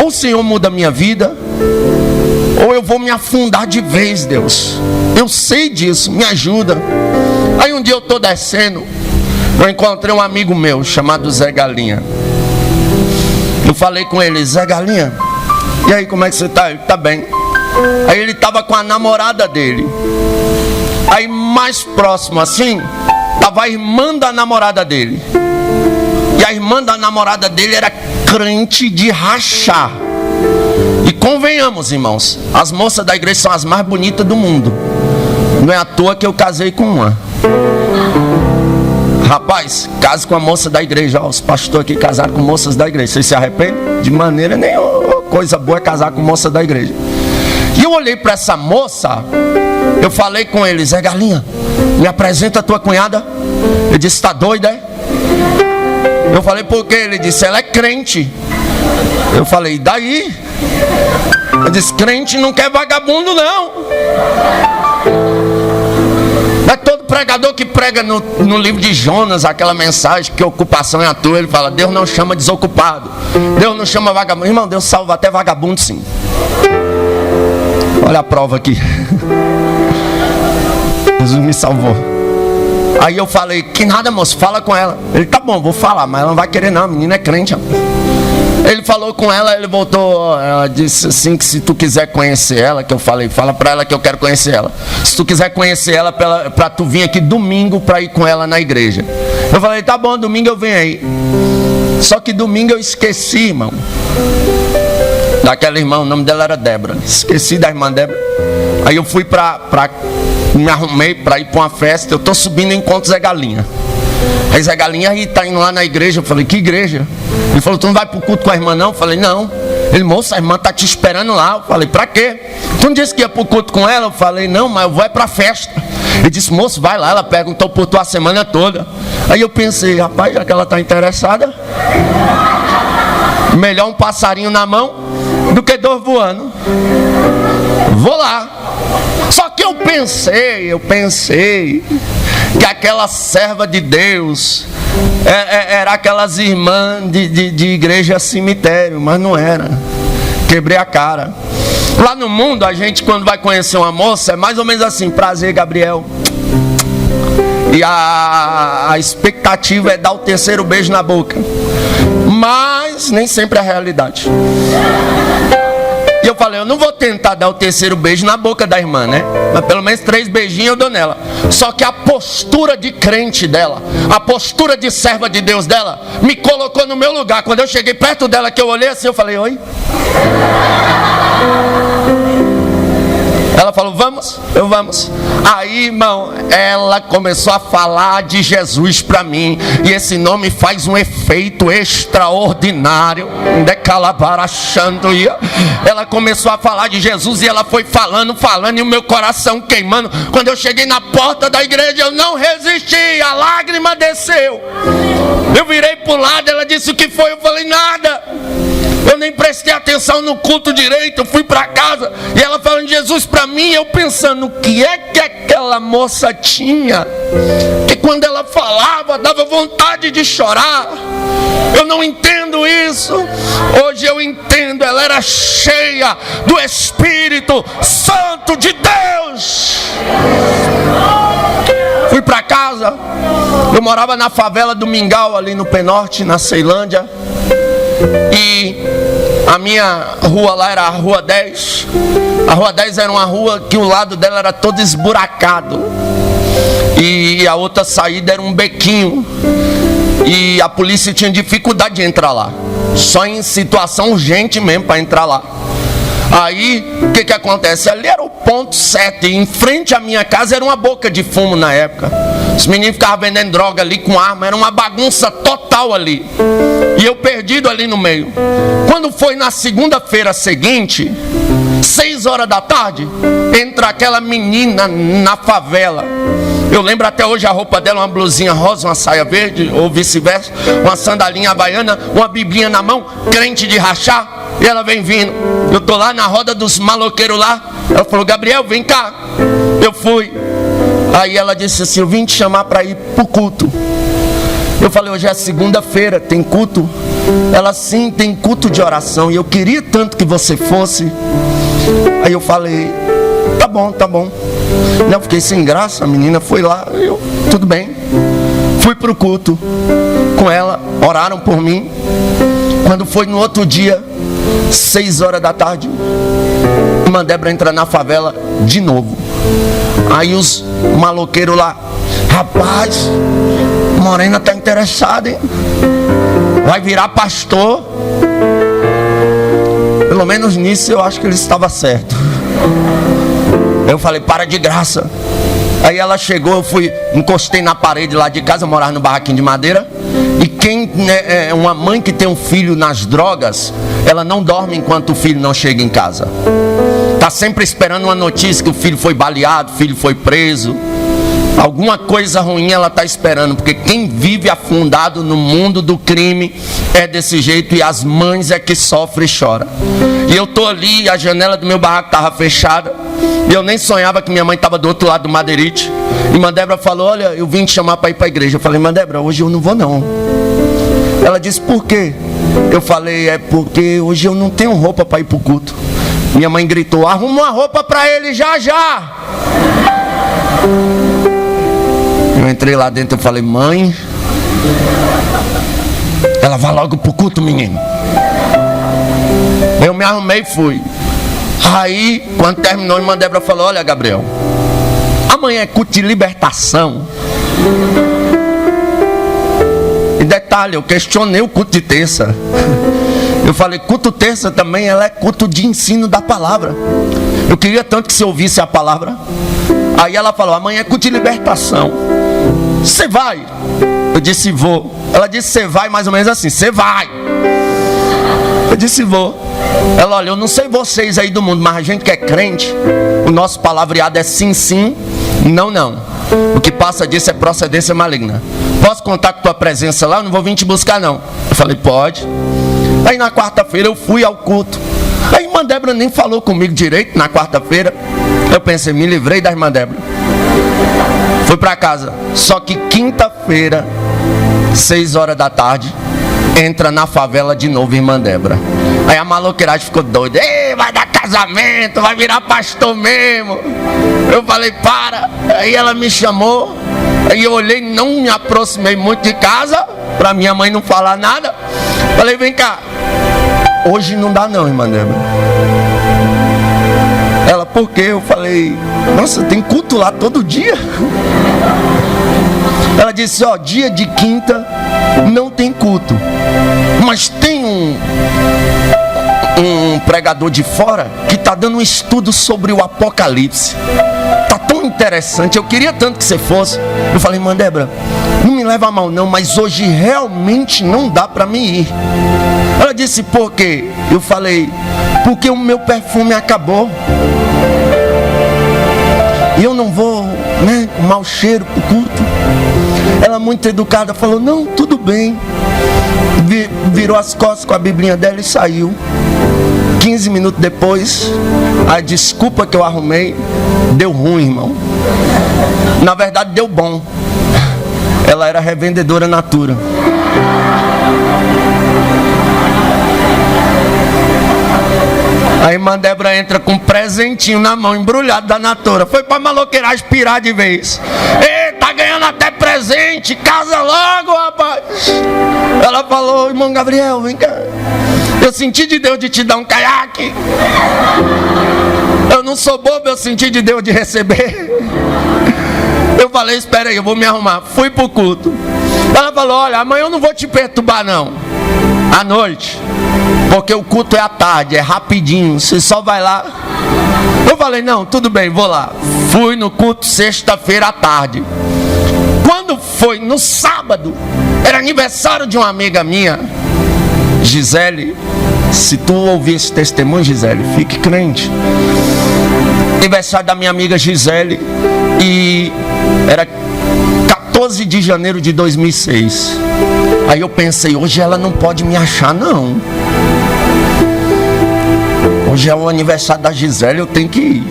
ou o Senhor muda a minha vida, ou eu vou me afundar de vez, Deus. Eu sei disso, me ajuda. Aí um dia eu estou descendo, eu encontrei um amigo meu chamado Zé Galinha. Eu falei com ele: Zé Galinha, e aí, como é que você está? Ele: tá bem. Aí ele estava com a namorada dele. Aí mais próximo assim, estava a irmã da namorada dele. E a irmã da namorada dele era crente de rachar. E convenhamos, irmãos, as moças da igreja são as mais bonitas do mundo. Não é à toa que eu casei com uma. Rapaz, case com a moça da igreja. Ó, os pastores aqui casaram com moças da igreja. Vocês se arrependem? De maneira nenhuma. Coisa boa é casar com moça da igreja. E eu olhei para essa moça, eu falei com ele: Zé Galinha, me apresenta a tua cunhada. Ele disse: tá doida, é? Eu falei: por quê? Ele disse: ela é crente. Eu falei: e daí? Ele disse: crente não quer vagabundo, não. Mas todo pregador que prega no livro de Jonas, aquela mensagem que ocupação é a tua, ele fala: Deus não chama desocupado, Deus não chama vagabundo. Irmão, Deus salva até vagabundo, sim. Olha a prova aqui. Jesus me salvou. Aí eu falei: que nada, moço, fala com ela. Ele: tá bom, vou falar, mas ela não vai querer não, a menina é crente. Ele falou com ela, ele voltou, ela disse assim, que se tu quiser conhecer ela, que eu falei: fala pra ela que eu quero conhecer ela. Se tu quiser conhecer ela, pra tu vir aqui domingo pra ir com ela na igreja. Eu falei: tá bom, domingo eu venho aí. Só que domingo eu esqueci, irmão, daquela irmã, o nome dela era Débora. Esqueci da irmã Débora. Aí eu fui me arrumei pra ir pra uma festa. Eu tô subindo e encontro Zé Galinha. Aí Zé Galinha aí tá indo lá na igreja. Eu falei: que igreja? Ele falou: tu não vai pro culto com a irmã não? Eu falei: não. Ele: moço, a irmã tá te esperando lá. Eu falei: pra quê? Tu não disse que ia pro culto com ela? Eu falei: não, mas eu vou é pra festa. Ele disse: moço, vai lá. Ela perguntou por tua semana toda. Aí eu pensei: rapaz, já que ela tá interessada, melhor um passarinho na mão do que 2 voando. Vou lá. Só que eu pensei que aquela serva de Deus era aquelas irmãs de igreja cemitério, mas não era. Quebrei a cara. Lá no mundo, a gente, quando vai conhecer uma moça, é mais ou menos assim: prazer, Gabriel. E a expectativa é dar o 3º beijo na boca. Mas nem sempre é a realidade. E eu falei: eu não vou tentar dar o 3º beijo na boca da irmã, né? Mas pelo menos 3 beijinhos eu dou nela. Só que a postura de crente dela, a postura de serva de Deus dela, me colocou no meu lugar. Quando eu cheguei perto dela, que eu olhei assim, eu falei: oi. Ela falou: vamos? Eu: vamos. Aí, irmão, ela começou a falar de Jesus para mim. E esse nome faz um efeito extraordinário. Ela começou a falar de Jesus e ela foi falando, e o meu coração queimando. Quando eu cheguei na porta da igreja, eu não resisti, a lágrima desceu. Eu virei pro lado, ela disse: o que foi? Eu falei: nada. Eu nem prestei atenção no culto direito. Eu fui para casa e ela falando de Jesus para mim. Eu pensando: o que é que aquela moça tinha, que quando ela falava dava vontade de chorar? Eu não entendo isso. Hoje eu entendo. Ela era cheia do Espírito Santo de Deus. Fui para casa. Eu morava na favela do Mingau, ali no Penorte, na Ceilândia. E a minha rua lá era a Rua 10. A Rua 10 era uma rua que o lado dela era todo esburacado. E a outra saída era um bequinho. E a polícia tinha dificuldade de entrar lá. Só em situação urgente mesmo para entrar lá. Aí, o que acontece? Ali era o ponto 7. Em frente à minha casa era uma boca de fumo na época. Os meninos ficavam vendendo droga ali com arma. Era uma bagunça total ali. E eu perdido ali no meio. Quando foi na segunda-feira seguinte, 6 horas da tarde, entra aquela menina na favela. Eu lembro até hoje a roupa dela: uma blusinha rosa, uma saia verde, ou vice-versa, uma sandalinha havaiana, uma biblinha na mão, crente de rachar. E ela vem vindo. Eu tô lá na roda dos maloqueiros lá. Ela falou: Gabriel, vem cá. Eu fui. Aí ela disse assim: eu vim te chamar para ir pro culto. Eu falei, hoje é segunda-feira, tem culto? Ela, sim, tem culto de oração, e eu queria tanto que você fosse. Aí eu falei, tá bom. Eu fiquei sem graça, a menina foi lá, tudo bem. Fui pro culto com ela, oraram por mim. Quando foi no outro dia, 6 horas da tarde, irmã Débora entra na favela de novo. Aí os maloqueiros lá, rapaz, Morena tá interessada, hein? Vai virar pastor. Pelo menos nisso eu acho que ele estava certo. Eu falei, para de graça. Aí ela chegou, eu fui, encostei na parede lá de casa, eu morava no barraquinho de madeira. E quem é uma mãe que tem um filho nas drogas, ela não dorme enquanto o filho não chega em casa. Está sempre esperando uma notícia que o filho foi baleado, o filho foi preso. Alguma coisa ruim ela está esperando, porque quem vive afundado no mundo do crime é desse jeito, e as mães é que sofrem e choram. E eu estou ali, a janela do meu barraco estava fechada, e eu nem sonhava que minha mãe estava do outro lado do madeirite. E irmã Débora falou, olha, eu vim te chamar para ir para a igreja. Eu falei, irmã Débora, hoje eu não vou não. Ela disse, por quê? Eu falei, é porque hoje eu não tenho roupa para ir para o culto. Minha mãe gritou, arruma uma roupa para ele já. Eu entrei lá dentro e falei, mãe, ela vai logo pro culto, menino. Eu me arrumei e fui. Aí, quando terminou, a irmã Débora falou, olha, Gabriel, amanhã é culto de libertação. E detalhe, eu questionei o culto de terça. Eu falei, culto terça também, ela é culto de ensino da palavra. Eu queria tanto que você ouvisse a palavra. Aí ela falou, amanhã é culto de libertação. Você vai? Eu disse, vou. Ela disse, você vai, mais ou menos assim, você vai. Eu disse, vou. Ela, olha, eu não sei vocês aí do mundo, mas a gente que é crente, o nosso palavreado é sim, sim, não, não. O que passa disso é procedência maligna. Posso contar com tua presença lá? Eu não vou vir te buscar não. Eu falei, pode. Aí na quarta-feira eu fui ao culto. A irmã Débora nem falou comigo direito na quarta-feira. Eu pensei, me livrei da irmã Débora. Fui para casa. Só que quinta-feira, 6 horas da tarde, entra na favela de novo irmã Débora. Aí a maloqueiragem ficou doida. Ei, vai dar casamento, vai virar pastor mesmo. Eu falei, para. Aí ela me chamou. Aí eu olhei, não me aproximei muito de casa, para minha mãe não falar nada. Falei, vem cá. Hoje não dá não, irmã Débora. Ela, por quê? Eu falei, nossa, tem culto lá todo dia. Ela disse, ó, dia de quinta não tem culto, mas tem um pregador de fora que está dando um estudo sobre o Apocalipse. Tá tão interessante, eu queria tanto que você fosse. Eu falei, irmã Débora, não me leva a mal não, mas hoje realmente não dá para mim ir. Ela disse, por quê? Eu falei, porque o meu perfume acabou. E eu não vou, né, com mau cheiro pro culto. Ela, muito educada, falou, não, tudo bem. Virou as costas com a biblinha dela e saiu. 15 minutos depois, a desculpa que eu arrumei deu ruim, irmão. Na verdade, deu bom. Ela era revendedora Natura. A irmã Débora entra com um presentinho na mão, embrulhado da Natura. Foi pra maloqueiragem pirar de vez. Ei, tá ganhando até presente, casa logo, rapaz. Ela falou, irmão Gabriel, vem cá. Eu senti de Deus de te dar um caiaque. Eu não sou bobo, eu senti de Deus de receber. Eu falei, espera aí, eu vou me arrumar. Fui pro culto. Ela falou, olha, amanhã eu não vou te perturbar não, à noite, porque o culto é à tarde, é rapidinho, você só vai lá. Eu falei, não, tudo bem, vou lá. Fui no culto sexta-feira à tarde. Quando foi no sábado, era aniversário de uma amiga minha, Gisele. Se tu ouvir esse testemunho, Gisele, fique crente. Aniversário da minha amiga Gisele. E era 14 de janeiro de 2006. Aí eu pensei, hoje ela não pode me achar não. Hoje é o aniversário da Gisele, eu tenho que ir.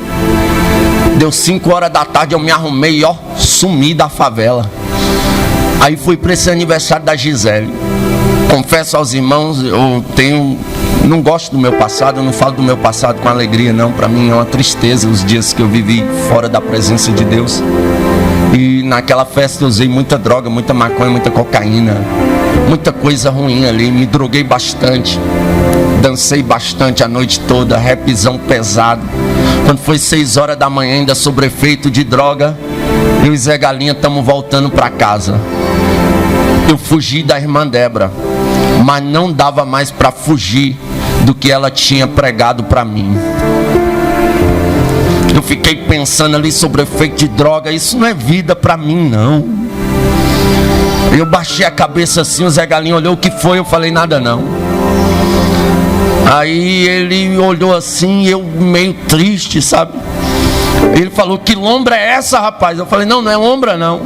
Deu 5 horas da tarde, eu me arrumei, ó, sumi da favela. Aí fui para esse aniversário da Gisele. Confesso aos irmãos, não gosto do meu passado, eu não falo do meu passado com alegria não. Para mim é uma tristeza os dias que eu vivi fora da presença de Deus. E naquela festa eu usei muita droga, muita maconha, muita cocaína, muita coisa ruim ali, me droguei bastante. Dancei bastante a noite toda, rapzão pesado. Quando foi 6 horas da manhã, ainda sob efeito de droga, eu e Zé Galinha estamos voltando para casa. Eu fugi da irmã Débora, mas não dava mais para fugir do que ela tinha pregado para mim. Eu fiquei pensando ali sobre o efeito de droga, isso não é vida para mim não. Eu baixei a cabeça assim, o Zé Galinha olhou, o que foi? Eu falei, nada não. Aí ele olhou assim, eu meio triste, sabe? Ele falou, que lombra é essa, rapaz? Eu falei, não é lombra não.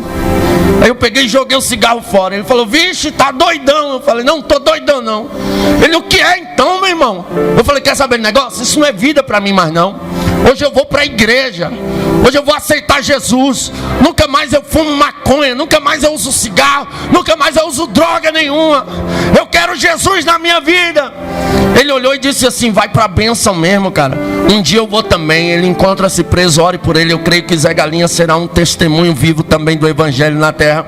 Aí eu peguei e joguei o cigarro fora. Ele falou, vixe, tá doidão. Eu falei, não tô doidão não. Ele, o que é então, meu irmão? Eu falei, quer saber do negócio? Isso não é vida pra mim mais não. Hoje eu vou para a igreja, hoje eu vou aceitar Jesus. Nunca mais eu fumo maconha, nunca mais eu uso cigarro, nunca mais eu uso droga nenhuma. Eu quero Jesus na minha vida. Ele olhou e disse assim, vai para a bênção mesmo, cara. Um dia eu vou também. Ele encontra-se preso, ore por ele. Eu creio que Zé Galinha será um testemunho vivo também do evangelho na terra.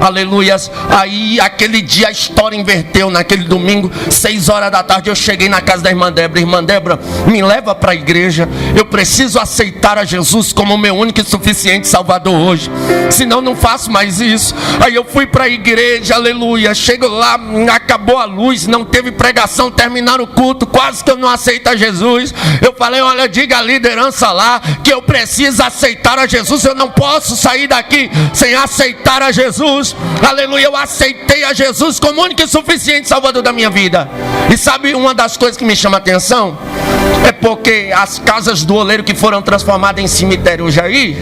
Aleluias. Aí aquele dia a história inverteu. Naquele domingo, 6 horas da tarde, eu cheguei na casa da irmã Débora. Irmã Débora, me leva para a igreja. Eu preciso aceitar a Jesus como meu único e suficiente Salvador hoje, senão não faço mais isso. Aí eu fui para a igreja, aleluia. Chego lá, acabou a luz, não teve pregação, terminaram o culto, quase que eu não aceito a Jesus. Eu falei, olha, diga à liderança lá que eu preciso aceitar a Jesus. Eu não posso sair daqui sem aceitar a Jesus. Aleluia, eu aceitei a Jesus como único e suficiente Salvador da minha vida. E sabe uma das coisas que me chama a atenção? É porque as casas do oleiro que foram transformadas em cemitério Jair,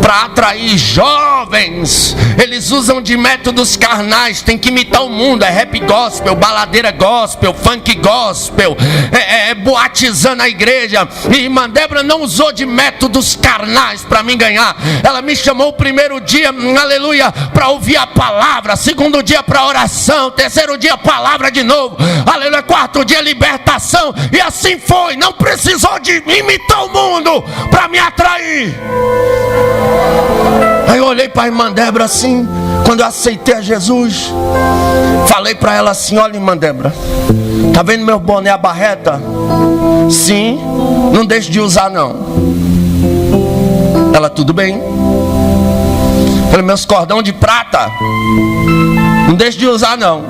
para atrair jovens, eles usam de métodos carnais. Tem que imitar o mundo, é rap gospel, baladeira gospel, funk gospel, boatizando a igreja. E irmã Débora não usou de métodos carnais para me ganhar. Ela me chamou o primeiro dia, aleluia, para ouvir a palavra, segundo dia para oração, terceiro dia palavra de novo, aleluia, quarto dia libertação. E assim foi, não precisou de imitar o mundo para me atrair. Aí eu olhei para a irmã Débora assim, quando eu aceitei a Jesus, falei para ela assim, olha irmã Débora, tá vendo meu boné, a barreta? Sim, não deixe de usar não. Ela, tudo bem. Falei, meus cordão de prata, não deixe de usar não.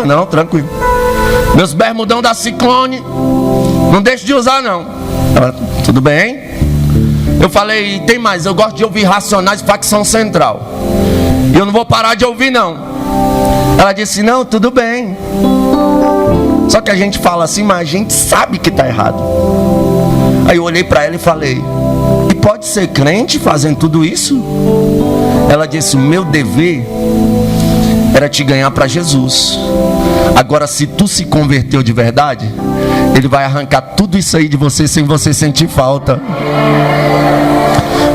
Não, tranquilo. Meus bermudão da Ciclone, não deixe de usar não. Ela, tudo bem. Eu falei, tem mais, eu gosto de ouvir Racionais, Facção Central, e eu não vou parar de ouvir não. Ela disse, não, tudo bem. Só que a gente fala assim, mas a gente sabe que está errado. Aí eu olhei para ela e falei, e pode ser crente fazendo tudo isso? Ela disse, o meu dever era te ganhar para Jesus. Agora se tu se converteu de verdade, Ele vai arrancar tudo isso aí de você sem você sentir falta.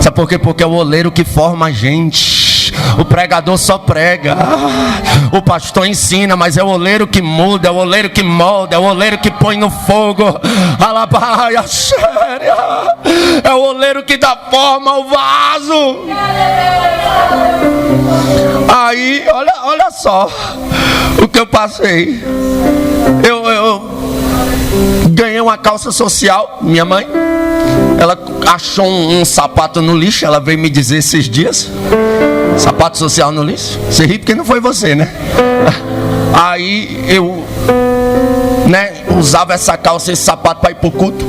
Sabe por quê? Porque é o oleiro que forma a gente. O pregador só prega, o pastor ensina, mas é o oleiro que muda, é o oleiro que molda, é o oleiro que põe no fogo. Alabaia, séria. É o oleiro que dá forma ao vaso. Aí, olha só o que eu passei. Eu ganhei uma calça social, minha mãe. Ela achou um sapato no lixo, ela veio me dizer esses dias. Sapato social no lixo? Você ri porque não foi você, né? Aí eu, usava essa calça, esse sapato para ir pro culto.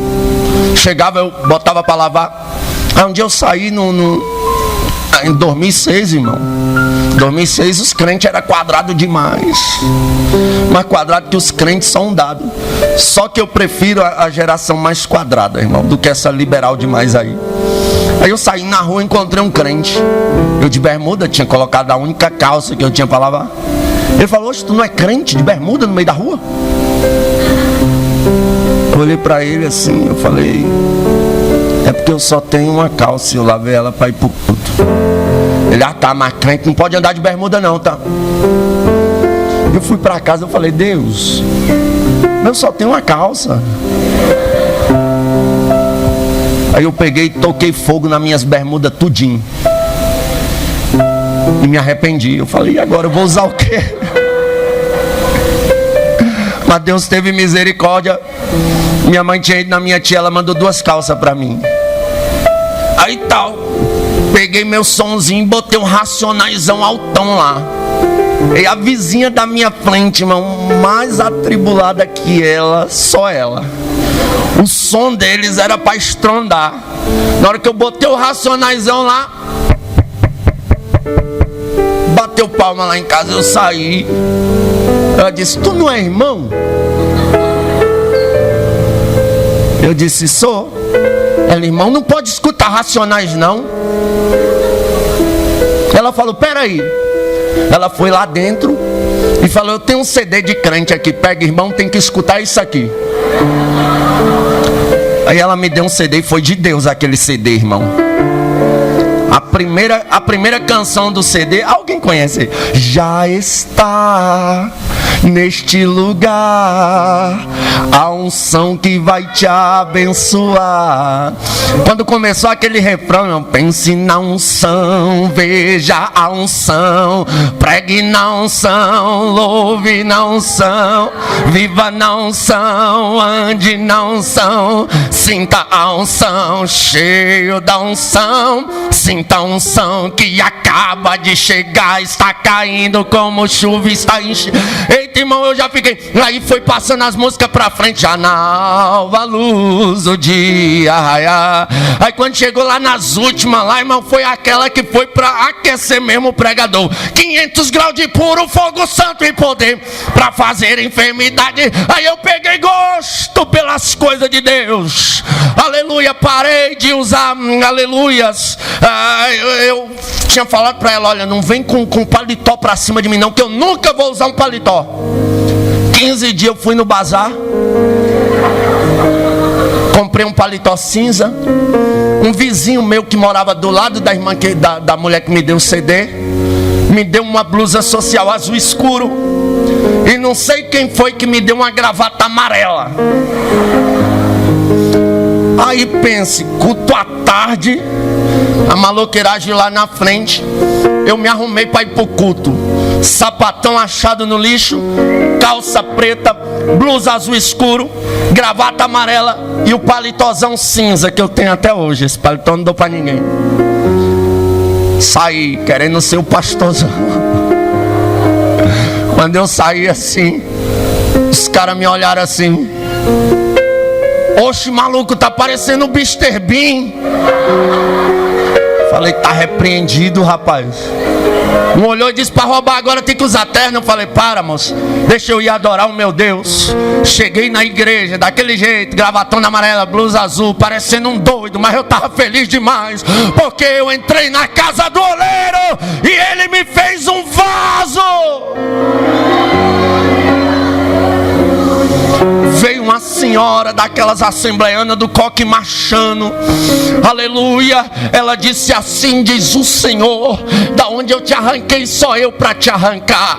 Chegava, eu botava para lavar. Aí um dia eu saí em 2006, irmão. Em 2006 os crentes eram quadrados demais. Mais quadrado que os crentes são dados. Só que eu prefiro a geração mais quadrada, irmão, do que essa liberal demais aí. Aí eu saí na rua e encontrei um crente. Eu de bermuda, tinha colocado a única calça que eu tinha para lavar. Ele falou, oxe, tu não é crente de bermuda no meio da rua? Eu olhei para ele assim, eu falei, é porque eu só tenho uma calça e eu lavei ela para ir pro culto. Ele, tá, mas crente não pode andar de bermuda não, tá? Eu fui para casa, eu falei, Deus, eu só tenho uma calça. Aí eu peguei e toquei fogo nas minhas bermudas tudinho. E me arrependi. Eu falei, e agora eu vou usar o quê? Mas Deus teve misericórdia. Minha mãe tinha ido na minha tia, ela mandou 2 calças para mim. Aí tal, peguei meu sonzinho, botei um Racionaizão altão lá. E a vizinha da minha frente, irmão, mais atribulada que ela, só ela. O som deles era para estrondar. Na hora que eu botei o Racionaizão lá, bateu palma lá em casa, eu saí. Ela disse, tu não é irmão? Eu disse, sou. Ela, irmão, não pode escutar Racionais não. Ela falou, peraí. Ela foi lá dentro e falou, eu tenho um CD de crente aqui, pega, irmão, tem que escutar isso aqui. Aí ela me deu um CD e foi de Deus aquele CD, irmão. A primeira canção do CD, alguém conhece? Já está neste lugar a unção que vai te abençoar. Quando começou aquele refrão, eu pense na unção, veja a unção, pregue na unção, louve na unção, viva na unção, ande na unção, sinta a unção, cheio da unção, sinta a unção que acaba de chegar, está caindo como chuva, está enchendo. Eita, irmão, eu já fiquei. Aí foi passando as músicas pra frente, já na alva luz do dia raiar. Aí quando chegou lá nas últimas, lá, irmão, foi aquela que foi pra aquecer mesmo o pregador. 500 graus de puro fogo santo e poder pra fazer enfermidade. Aí eu peguei gosto pelas coisas de Deus. Aleluia, parei de usar aleluias. Eu tinha falado pra ela, olha, não vem com paletó pra cima de mim não, que eu nunca vou usar um paletó. 15 dias eu fui no bazar, comprei um paletó cinza. Um vizinho meu que morava do lado da irmã da mulher que me deu o CD, me deu uma blusa social azul escuro. E não sei quem foi que me deu uma gravata amarela. Aí pense, culto à tarde, a maloqueiragem lá na frente. Eu me arrumei para ir pro culto. Sapatão achado no lixo, calça preta, blusa azul escuro, gravata amarela e o paletózão cinza que eu tenho até hoje. Esse paletó não dou para ninguém. Saí querendo ser o pastorzão. Quando eu saí assim, os caras me olharam assim. Oxe, maluco, tá parecendo o Mr. Bean. Falei, tá repreendido, rapaz. Um olhou e disse, para roubar agora tem que usar terno. Eu falei, para, moço, deixa eu ir adorar o meu Deus. Cheguei na igreja, daquele jeito, gravatona amarela, blusa azul, parecendo um doido, mas eu tava feliz demais, porque eu entrei na casa do oleiro e ele me fez um vaso. Veio uma senhora daquelas assembleianas do coque machano, aleluia. Ela disse, assim diz o Senhor, da onde eu te arranquei, só eu para te arrancar.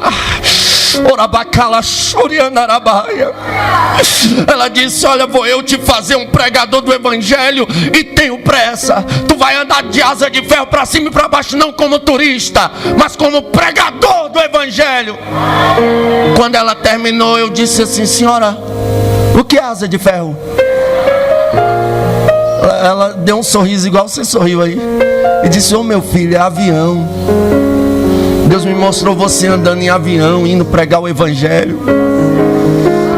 Ela disse, olha, vou eu te fazer um pregador do evangelho e tenho pressa. Tu vai andar de asa de ferro para cima e para baixo, não como turista, mas como pregador do evangelho. Quando ela terminou, eu disse assim, senhora, o que é asa de ferro? Ela deu um sorriso igual você sorriu aí e disse, ô meu filho, é avião. Deus me mostrou você andando em avião, indo pregar o evangelho.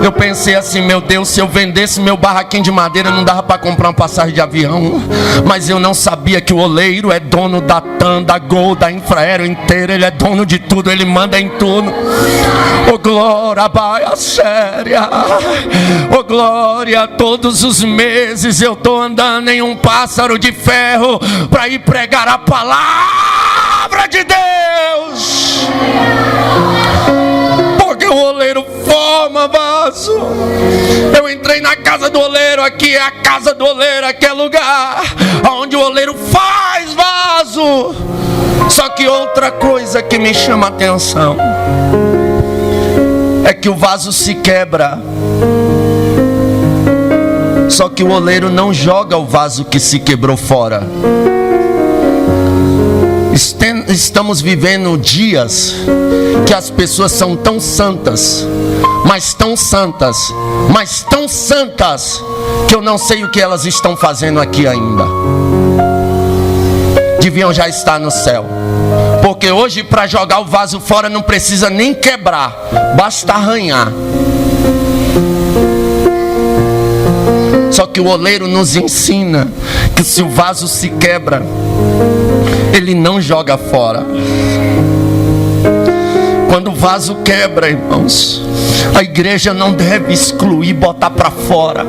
Eu pensei assim, meu Deus, se eu vendesse meu barraquinho de madeira, não dava para comprar uma passagem de avião. Mas eu não sabia que o oleiro é dono da TAM, da Gol, da Infraero inteira. Ele é dono de tudo, ele manda em tudo. Oh glória, baia séria. Oh glória, todos os meses eu tô andando em um pássaro de ferro para ir pregar a palavra de Deus. Porque o oleiro forma vaso. Eu entrei na casa do oleiro, aqui é a casa do oleiro, aqui é lugar onde o oleiro faz vaso. vaso. Só que outra coisa que me chama a atenção é que o vaso se quebra. Só que o oleiro não joga o vaso que se quebrou fora. Estamos vivendo dias que as pessoas são tão santas, mas tão santas, mas tão santas, que eu não sei o que elas estão fazendo aqui ainda. Deviam já estar no céu. Porque hoje, para jogar o vaso fora, não precisa nem quebrar, basta arranhar. Só que o oleiro nos ensina que se o vaso se quebra, ele não joga fora. Quando o vaso quebra, irmãos, a igreja não deve excluir, botar para fora.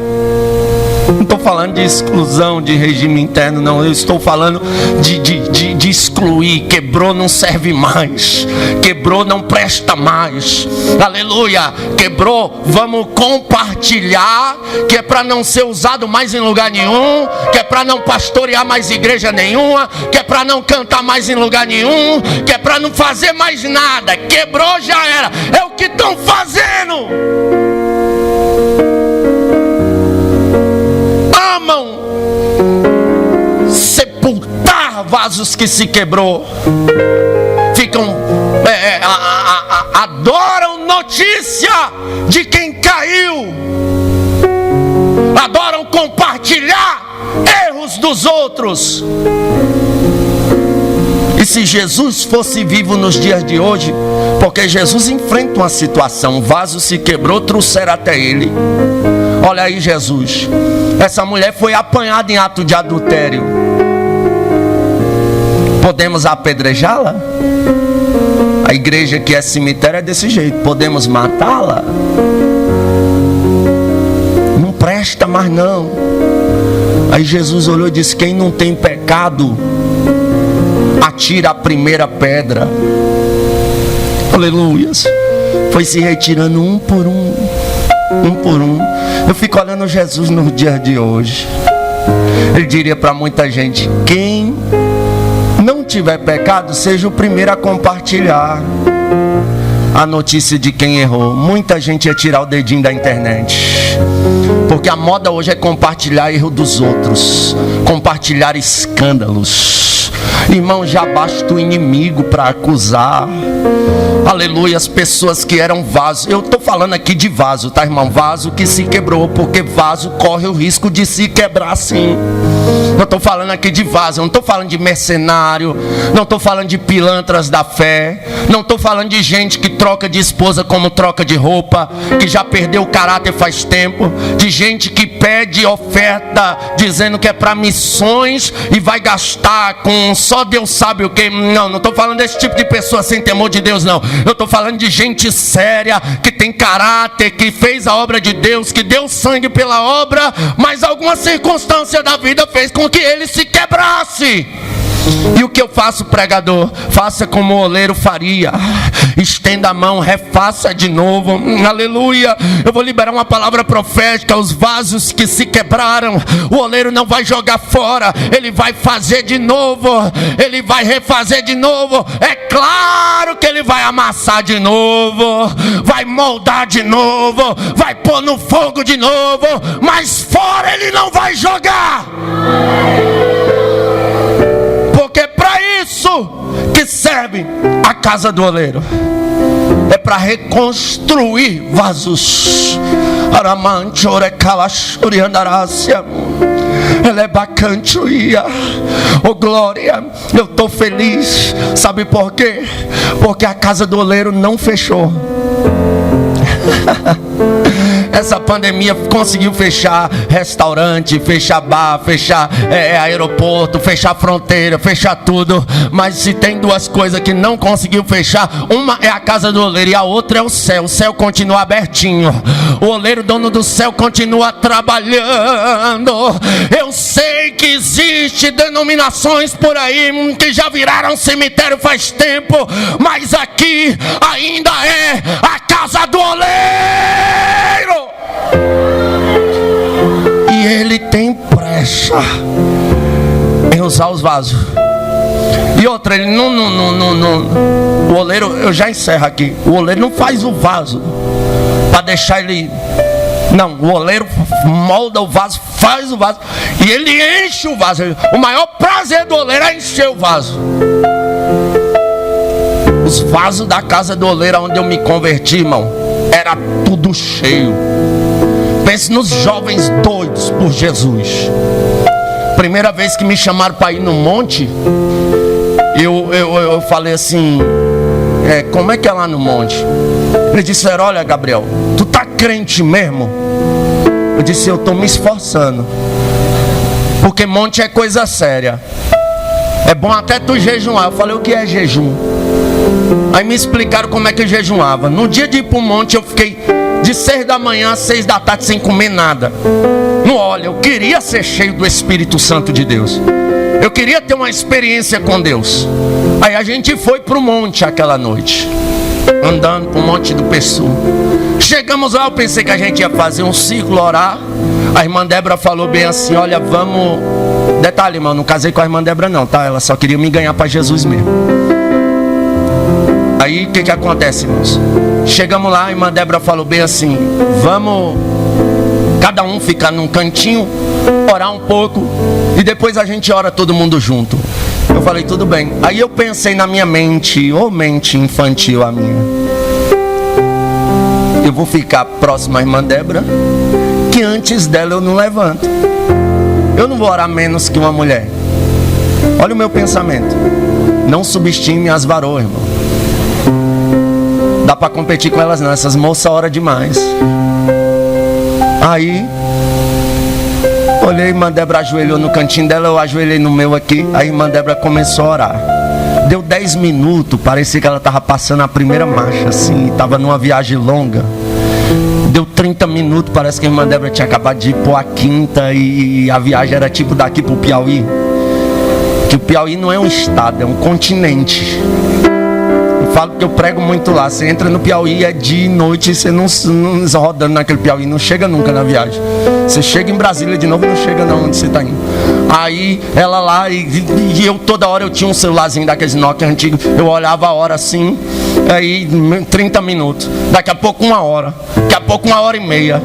Não estou falando de exclusão, de regime interno, não. Eu estou falando de excluir. Quebrou, não serve mais. Quebrou, não presta mais. Aleluia. Quebrou, vamos compartilhar. Que é para não ser usado mais em lugar nenhum. Que é para não pastorear mais igreja nenhuma. Que é para não cantar mais em lugar nenhum. Que é para não fazer mais nada. Quebrou, já era. É o que estão fazendo. Amam sepultar vasos que se quebrou. Ficam adoram notícia de quem caiu. Adoram compartilhar erros dos outros. E se Jesus fosse vivo nos dias de hoje, porque Jesus enfrenta uma situação, um vaso se quebrou, trouxeram até ele. Olha aí Jesus, essa mulher foi apanhada em ato de adultério. Podemos apedrejá-la? A igreja que é cemitério é desse jeito. Podemos matá-la? Não presta mais não. Aí Jesus olhou e disse: quem não tem pecado, atira a primeira pedra. Aleluias. Foi se retirando um por um. Um por um. Eu fico olhando Jesus nos dias de hoje. Ele diria para muita gente: quem não tiver pecado, seja o primeiro a compartilhar a notícia de quem errou. Muita gente ia tirar o dedinho da internet, porque a moda hoje é compartilhar erro dos outros, compartilhar escândalos. Irmão, já basta o inimigo para acusar. Aleluia, as pessoas que eram vasos. Eu estou falando aqui de vaso, tá, irmão? Vaso que se quebrou, porque vaso corre o risco de se quebrar sim. Eu estou falando aqui de vaso, eu não estou falando de mercenário, não estou falando de pilantras da fé, não estou falando de gente que troca de esposa como troca de roupa, que já perdeu o caráter faz tempo, de gente que pede oferta dizendo que é para missões e vai gastar com só Deus sabe o que. Não estou falando desse tipo de pessoa sem temor de Deus, não. Eu estou falando de gente séria, que tem caráter, que fez a obra de Deus, que deu sangue pela obra, mas alguma circunstância da vida fez com que ele se quebrasse. E o que eu faço, pregador? Faça como o oleiro faria. Estenda a mão, refaça de novo. Aleluia. Eu vou liberar uma palavra profética. Os vasos que se quebraram, o oleiro não vai jogar fora. Ele vai fazer de novo. Ele vai refazer de novo. É claro que ele vai amassar de novo, vai moldar de novo, vai pôr no fogo de novo, mas fora ele não vai jogar. Porque é para isso que serve a casa do oleiro. É para reconstruir vasos. Ela é bacante, oh glória. Eu estou feliz. Sabe por quê? Porque a casa do oleiro não fechou. Essa pandemia conseguiu fechar restaurante, fechar bar, fechar aeroporto, fechar fronteira, fechar tudo. Mas se tem duas coisas que não conseguiu fechar, uma é a casa do oleiro e a outra é o céu. O céu continua abertinho. O oleiro, dono do céu, continua trabalhando. Eu sei que existe denominações por aí que já viraram cemitério faz tempo, mas aqui ainda é a casa do oleiro. E ele tem pressa em usar os vasos. E outra, ele não. O oleiro, eu já encerro aqui. O oleiro não faz o vaso para deixar ele. Não, o oleiro molda o vaso, faz o vaso e ele enche o vaso. O maior prazer do oleiro é encher o vaso. Os vasos da casa do oleiro, onde eu me converti, irmão, era tudo cheio. Pense nos jovens doidos por Jesus. Primeira vez que me chamaram para ir no monte, eu falei assim, como é que é lá no monte? Eles disseram, olha Gabriel, tu tá crente mesmo? Eu disse, eu estou me esforçando, porque monte é coisa séria. É bom até tu jejuar. Eu falei, o que é jejum? Aí me explicaram como é que eu jejuava. No dia de ir para o monte eu fiquei de 6 da manhã às 6 da tarde sem comer nada. Não, olha, eu queria ser cheio do Espírito Santo de Deus. Eu queria ter uma experiência com Deus. Aí a gente foi para o monte aquela noite, andando para o Monte do Pessu. Chegamos lá, eu pensei que a gente ia fazer um ciclo, orar. A irmã Débora falou bem assim, olha, vamos... Detalhe, irmão, não casei com a irmã Débora não, tá? Ela só queria me ganhar para Jesus mesmo. Aí o que acontece, irmãos? Chegamos lá, a irmã Débora falou bem assim, vamos cada um ficar num cantinho, orar um pouco e depois a gente ora todo mundo junto. Eu falei, tudo bem. Aí eu pensei na minha mente, mente infantil a minha, eu vou ficar próximo à irmã Débora, que antes dela eu não levanto. Eu não vou orar menos que uma mulher. Olha o meu pensamento. Não subestime as varoas, irmão. Dá para competir com elas não. Essas moças oram demais. Aí olhei, a irmã Débora ajoelhou no cantinho dela, eu ajoelhei no meu aqui. A irmã Débora começou a orar. Deu 10 minutos, parecia que ela estava passando a primeira marcha assim, estava numa viagem longa. Deu 30 minutos, parece que a irmã Débora tinha acabado de ir para a quinta e a viagem era tipo daqui para o Piauí. Que o Piauí não é um estado, é um continente. Eu falo que eu prego muito lá. Você entra no Piauí, é dia e noite, e você não rodando naquele Piauí, não chega nunca na viagem. Você chega em Brasília de novo, não chega não onde você está indo. Aí ela lá, e eu toda hora eu tinha um celularzinho daqueles Nokia antigos, eu olhava a hora assim, aí 30 minutos, daqui a pouco 1 hora, daqui a pouco 1h30,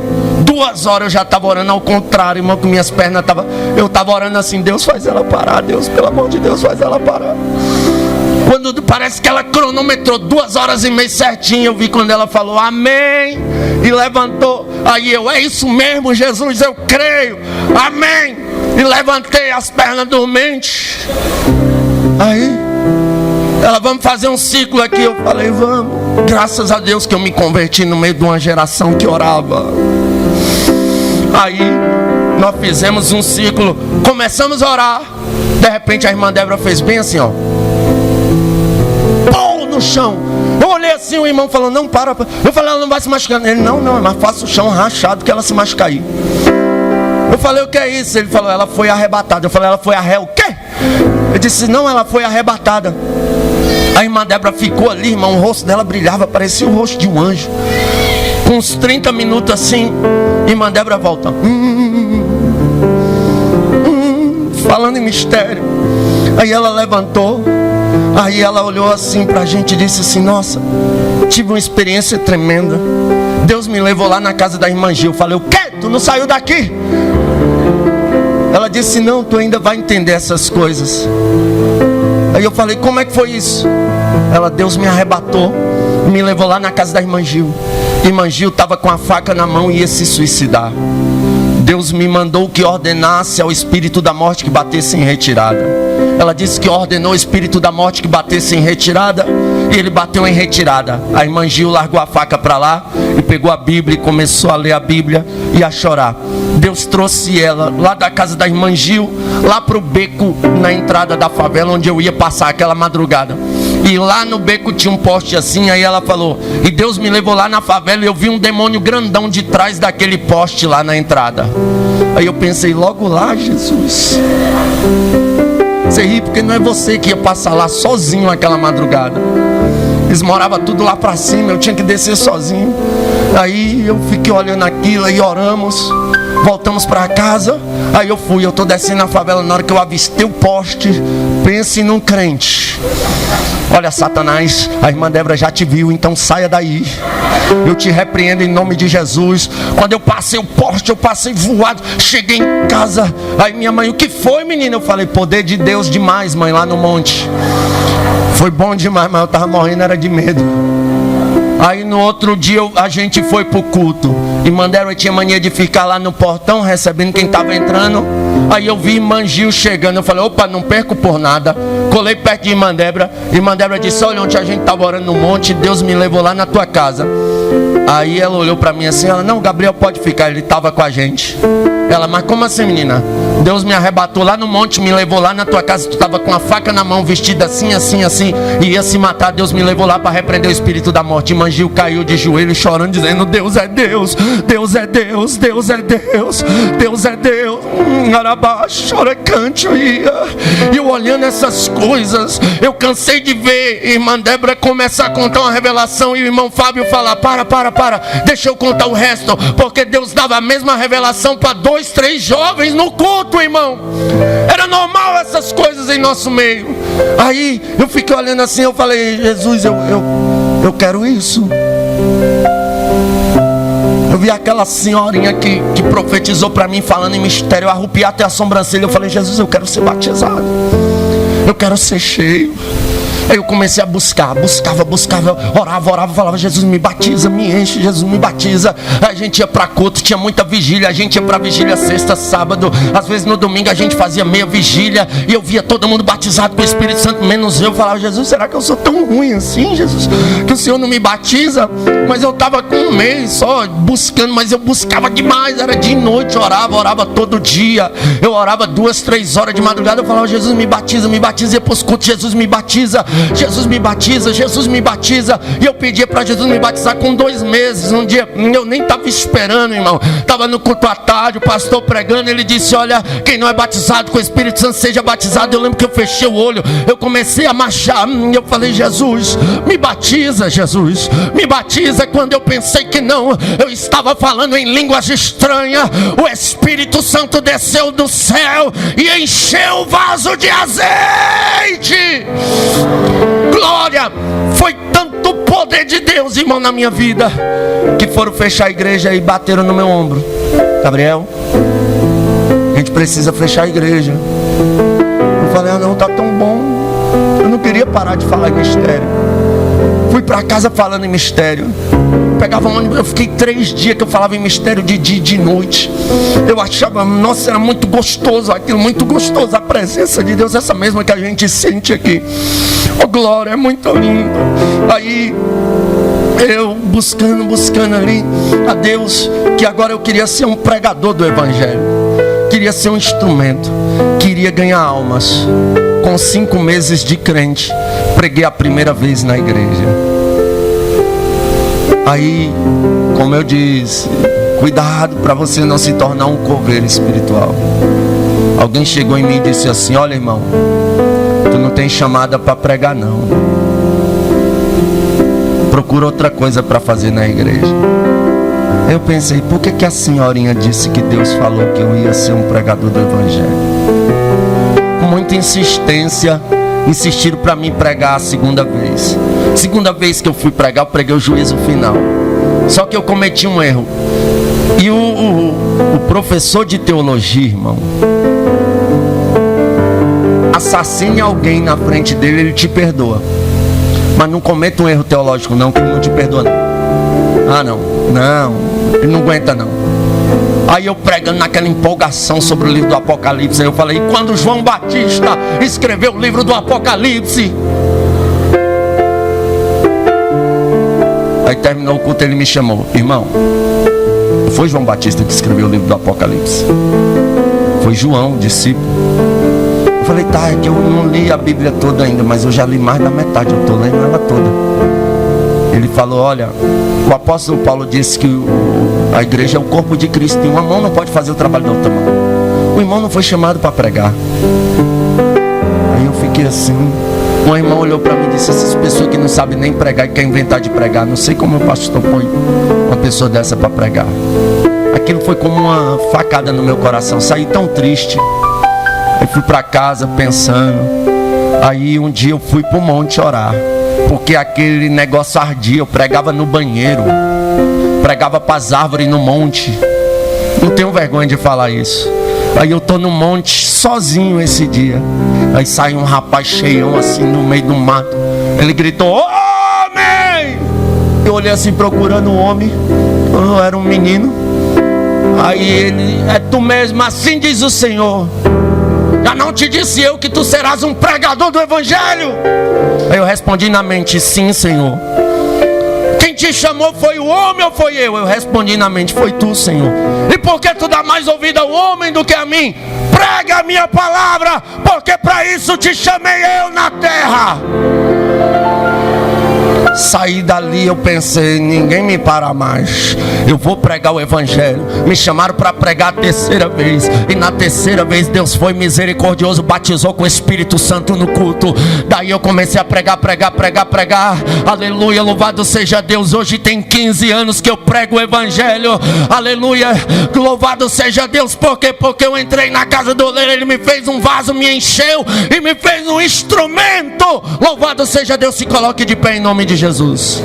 2 horas eu já estava orando ao contrário, irmão, com minhas pernas eu estava orando assim, Deus faz ela parar, Deus, pelo amor de Deus, faz ela parar. Quando parece que ela cronometrou 2h30 certinho, eu vi quando ela falou amém e levantou. Aí é isso mesmo, Jesus, eu creio, amém. E levantei as pernas dormentes. Aí ela, vamos fazer um ciclo aqui. Eu falei, vamos. Graças a Deus que eu me converti no meio de uma geração que orava. Aí nós fizemos um ciclo, começamos a orar. De repente a irmã Débora fez bem assim, ó, pum, no chão. Eu olhei assim, o irmão falou, não, para. Eu falei, ela não vai se machucar. Ele, não, mas faça o chão rachado que ela se machuca aí. Eu falei, o que é isso? Ele falou, ela foi arrebatada. Eu falei, ela foi o quê? Eu disse, não, ela foi arrebatada. A irmã Débora ficou ali, irmão, o rosto dela brilhava, parecia o rosto de um anjo. Com uns 30 minutos assim, a irmã Débora volta. Falando em mistério. Aí ela levantou. Aí ela olhou assim pra gente e disse assim, nossa, tive uma experiência tremenda. Deus me levou lá na casa da irmã Gil. Eu falei, o quê? Tu não saiu daqui? Ela disse, não, tu ainda vai entender essas coisas. Aí eu falei, como é que foi isso? Ela, Deus me arrebatou, me levou lá na casa da irmã Gil. Irmã Gil estava com a faca na mão e ia se suicidar. Deus me mandou que ordenasse ao espírito da morte que batesse em retirada. Ela disse que ordenou o espírito da morte que batesse em retirada, e ele bateu em retirada. A irmã Gil largou a faca para lá e pegou a Bíblia e começou a ler a Bíblia e a chorar. Deus trouxe ela lá da casa da irmã Gil, lá para o beco na entrada da favela, onde eu ia passar aquela madrugada. E lá no beco tinha um poste assim. Aí ela falou, e Deus me levou lá na favela e eu vi um demônio grandão de trás daquele poste lá na entrada. Aí eu pensei, logo lá, Jesus. Você ri porque não é você que ia passar lá sozinho aquela madrugada. Eles moravam tudo lá pra cima, eu tinha que descer sozinho. Aí eu fiquei olhando aquilo e oramos. voltamos para casa. Aí eu tô descendo na favela. Na hora que eu avistei o poste, pense num crente. Olha, Satanás, a irmã Débora já te viu, então saia daí. Eu te repreendo em nome de Jesus. Quando eu passei o poste, eu passei voado. Cheguei em casa. Aí minha mãe, o que foi, menina? Eu falei, poder de Deus demais, mãe, lá no monte. Foi bom demais, mas eu tava morrendo, era de medo. Aí no outro dia a gente foi pro culto. Irmã Débora tinha mania de ficar lá no portão recebendo quem estava entrando. Aí eu vi irmã Gil chegando. Eu falei, opa, não perco por nada. Colei perto de irmã Débora. Irmã Débora disse, olha, ontem a gente estava orando no monte, Deus me levou lá na tua casa. Aí ela olhou para mim assim, ela, não, Gabriel pode ficar, ele estava com a gente. Ela, mas como assim, menina? Deus me arrebatou lá no monte, me levou lá na tua casa, tu estava com a faca na mão, vestida assim, assim, assim, e ia se matar. Deus me levou lá para repreender o espírito da morte. Irmã Gil caiu de joelho chorando, dizendo, Deus é Deus, Deus é Deus, Deus é Deus, Deus é Deus. Chora, cante, e eu olhando essas coisas, eu cansei de ver irmã Débora começar a contar uma revelação e o irmão Fábio falar, para, deixa eu contar o resto, porque Deus dava a mesma revelação para 2, 3 jovens no culto, irmão. Era normal essas coisas em nosso meio. Aí eu fiquei olhando assim, eu falei, Jesus, eu quero isso. Eu vi aquela senhorinha que profetizou para mim falando em mistério, eu arrupiei até a sobrancelha. Eu falei, Jesus, eu quero ser batizado, eu quero ser cheio. Aí eu comecei a buscava, orava, falava, Jesus me batiza, me enche, Jesus me batiza. Aí a gente ia para culto, tinha muita vigília, a gente ia para vigília sexta, sábado, às vezes no domingo a gente fazia meia vigília, e eu via todo mundo batizado com o Espírito Santo, menos eu. Falava, Jesus, será que eu sou tão ruim assim, Jesus, que o Senhor não me batiza? Mas eu estava com um mês só buscando, mas eu buscava demais, era de noite, orava todo dia, eu orava 2, 3 horas de madrugada. Eu falava, Jesus me batiza, ia para os cultos, Jesus me batiza, Jesus me batiza, Jesus me batiza. E eu pedia para Jesus me batizar com 2 meses. Um dia, eu nem estava esperando, irmão, estava no culto à tarde, o pastor pregando, ele disse, olha, quem não é batizado com o Espírito Santo seja batizado. Eu lembro que eu fechei o olho, eu comecei a marchar, eu falei, Jesus, me batiza, Jesus, me batiza. Quando eu pensei que não, eu estava falando em línguas estranhas, o Espírito Santo desceu do céu e encheu o vaso de azeite. Glória! Foi tanto poder de Deus, irmão, na minha vida, que foram fechar a igreja e bateram no meu ombro. Gabriel, a gente precisa fechar a igreja. Eu falei, não, tá tão bom. Eu não queria parar de falar em mistério. Fui para casa falando em mistério. Pegava um ônibus, eu fiquei 3 dias que eu falava em mistério de dia e de noite. Eu achava, nossa, era muito gostoso aquilo, muito gostoso a presença de Deus, essa mesma que a gente sente aqui. Oh, glória, é muito lindo. Aí eu buscando ali a Deus, que agora eu queria ser um pregador do Evangelho, queria ser um instrumento, queria ganhar almas. Com 5 meses de crente, preguei a primeira vez na igreja. Aí, como eu disse, cuidado para você não se tornar um coveiro espiritual. Alguém chegou em mim e disse assim, olha, irmão, tu não tem chamada para pregar não, procura outra coisa para fazer na igreja. Eu pensei, por que a senhorinha disse que Deus falou que eu ia ser um pregador do Evangelho? Com muita insistência, insistiram para mim pregar a segunda vez. Segunda vez que eu fui pregar, eu preguei o juízo final. Só que eu cometi um erro. E o professor de teologia, irmão, assassine alguém na frente dele, ele te perdoa. Mas não cometa um erro teológico não, que ele não te perdoa não. Ah não, ele não aguenta não. Aí eu pregando naquela empolgação sobre o livro do Apocalipse, aí eu falei, quando João Batista escreveu o livro do Apocalipse. Aí terminou o culto, ele me chamou, irmão, não foi João Batista que escreveu o livro do Apocalipse, foi João, discípulo. Eu falei, tá, é que eu não li a Bíblia toda ainda, mas eu já li mais da metade, eu estou lendo ela toda. Ele falou, olha, o apóstolo Paulo disse que a igreja é o corpo de Cristo, e uma mão não pode fazer o trabalho da outra mão. O irmão não foi chamado para pregar. Aí eu fiquei assim. Um irmão olhou para mim e disse, essas pessoas que não sabem nem pregar e querem inventar de pregar, não sei como o pastor põe uma pessoa dessa para pregar. Aquilo foi como uma facada no meu coração. Saí tão triste. Eu fui para casa pensando. Aí um dia eu fui para o monte orar, porque aquele negócio ardia. Eu pregava no banheiro, pregava para as árvores no monte. Não tenho vergonha de falar isso. Aí eu tô no monte sozinho esse dia. Aí sai um rapaz cheião assim no meio do mato. Ele gritou: homem! Eu olhei assim procurando um homem. Eu era um menino. Aí ele: é tu mesmo, assim diz o Senhor. Já não te disse eu que tu serás um pregador do evangelho? Aí eu respondi na mente: sim, Senhor. Quem te chamou foi o homem ou foi eu? Eu respondi na mente: foi tu, Senhor. E por que tu dá mais ouvido ao homem do que a mim? Prega a minha palavra, porque para isso te chamei eu na terra. Saí dali, eu pensei: ninguém me para mais. Eu vou pregar o evangelho. Me chamaram para pregar a terceira vez. E na terceira vez Deus foi misericordioso, batizou com o Espírito Santo no culto. Daí eu comecei a pregar. Aleluia, louvado seja Deus. Hoje tem 15 anos que eu prego o evangelho. Aleluia, louvado seja Deus. Por quê? Porque eu entrei na casa do oleiro, ele me fez um vaso, me encheu e me fez um instrumento. Louvado seja Deus. Se coloque de pé em nome de Jesus.